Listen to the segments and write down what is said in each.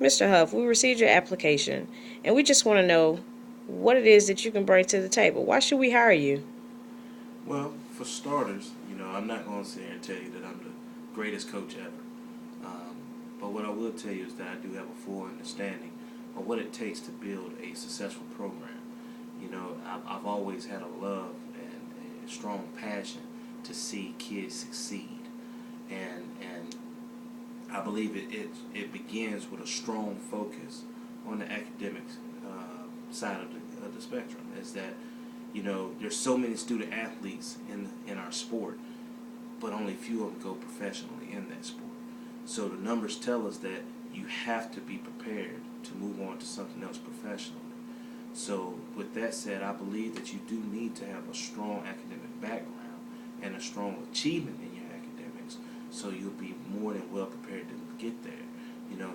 Mr. Huff, we received your application, and we just want to know what it is that you can bring to the table. Why should we hire you? Well, for starters, I'm not going to sit here and tell you that I'm the greatest coach ever. Um, but what I will tell you is that I do have a full understanding of what it takes to build a successful program. I've always had a love and a strong passion to see kids succeed, and I believe it begins with a strong focus on the academics side of the spectrum. Is that there's so many student athletes in our sport, but only few of them go professionally in that sport. So the numbers tell us that you have to be prepared to move on to something else professionally. So with that said, I believe that you do need to have a strong academic background and a strong achievement in your academics, so you'll be more than well prepared to get there.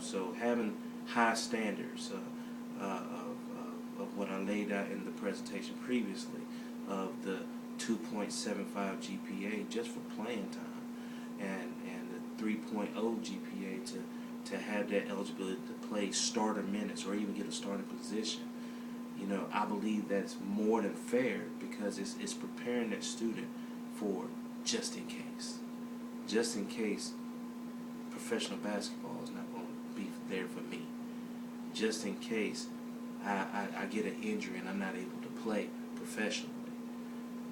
So having high standards of what I laid out in the presentation previously, of the 2.75 GPA just for playing time, and the 3.0 GPA to have that eligibility to play starter minutes or even get a starting position. I believe that's more than fair, because it's preparing that student for just in case. Just in case professional basketball is not going to be there for me. Just in case I get an injury and I'm not able to play professionally.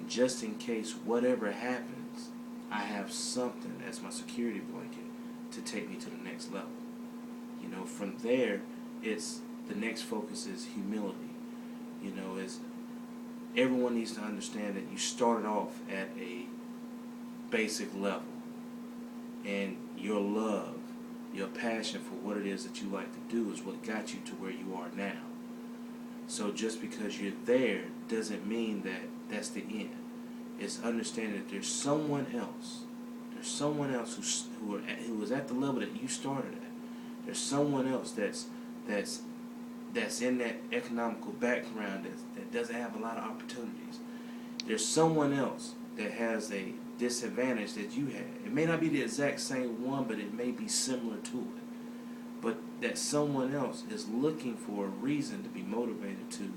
Just in case whatever happens, I have something as my security blanket to take me to the next level. From there, it's the next focus is humility. Is everyone needs to understand that you started off at a basic level, and your love, your passion for what it is that you like to do is what got you to where you are now. So just because you're there doesn't mean that that's the end. It's understanding that there's someone else. There's someone else who was at the level that you started at. There's someone else that's in that economical background that doesn't have a lot of opportunities. There's someone else that has a disadvantage that you had. It may not be the exact same one, but it may be similar to it. But that someone else is looking for a reason to be motivated to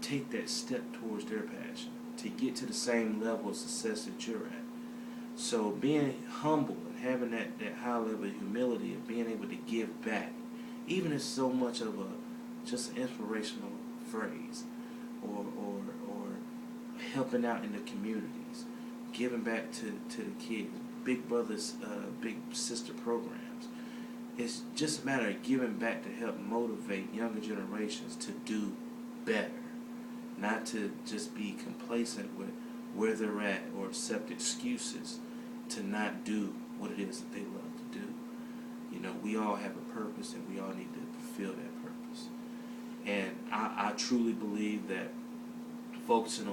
take that step towards their passion, to get to the same level of success that you're at. So being humble and having that high level of humility and being able to give back, even if so much of just an inspirational phrase, or helping out in the communities, giving back to the kids, big brothers, big sister programs. It's just a matter of giving back to help motivate younger generations to do better, not to just be complacent with where they're at or accept excuses to not do what it is that they love to do. We all have a purpose, and we all need to fulfill that purpose. And I truly believe that focusing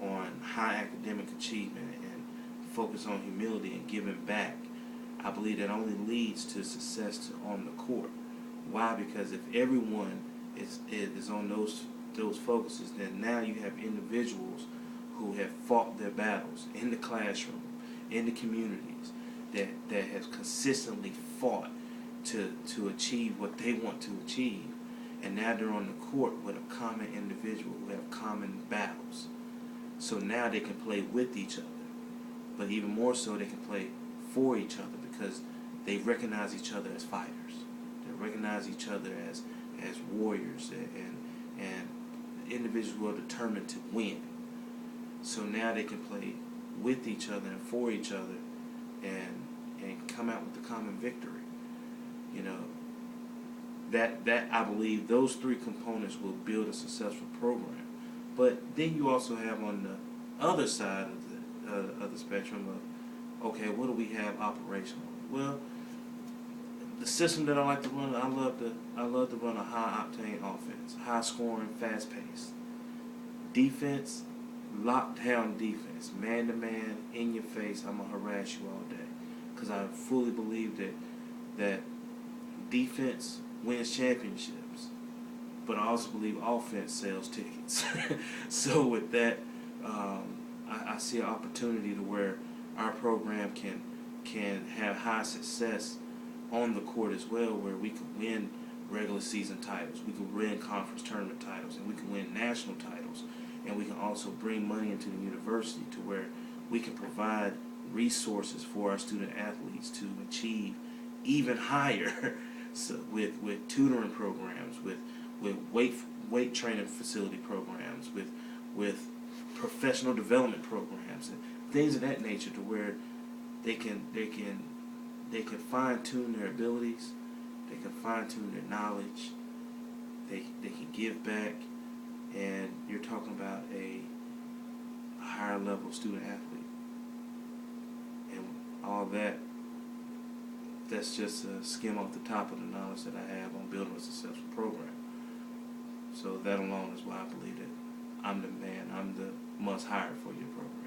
on high academic achievement and focus on humility and giving back, I believe that only leads to success on the court. Why? Because if everyone is on those focuses, then now you have individuals who have fought their battles in the classroom, in the communities, that have consistently fought to achieve what they want to achieve. And now they're on the court with a common individual who have common battles. So now they can play with each other. But even more so, they can play for each other, because they recognize each other as fighters. They recognize each other as warriors and individuals who are determined to win. So now they can play with each other and for each other, and come out with the common victory. That I believe those three components will build a successful program. But then you also have on the other side of the spectrum of, okay, what do we have operationally? Well, the system that I like to run, I love to run a high octane offense, high scoring, fast paced defense, lockdown defense, man to man, in your face. I'm gonna harass you all day, because I fully believe that defense wins championships, but I also believe offense sells tickets. So with that, I see an opportunity to where our program can have high success on the court as well, where we can win regular season titles, we can win conference tournament titles, and we can win national titles, and we can also bring money into the university to where we can provide resources for our student athletes to achieve even higher so with tutoring programs, with weight training facility programs, with professional development programs and things of that nature, to where they can fine tune their abilities, they can fine tune their knowledge, they can give back, and you're talking about a higher level student athlete, and all that's just a skim off the top of the knowledge that I have on building a successful program. So that alone is why I believe that I'm the man, I'm the must hire for your program.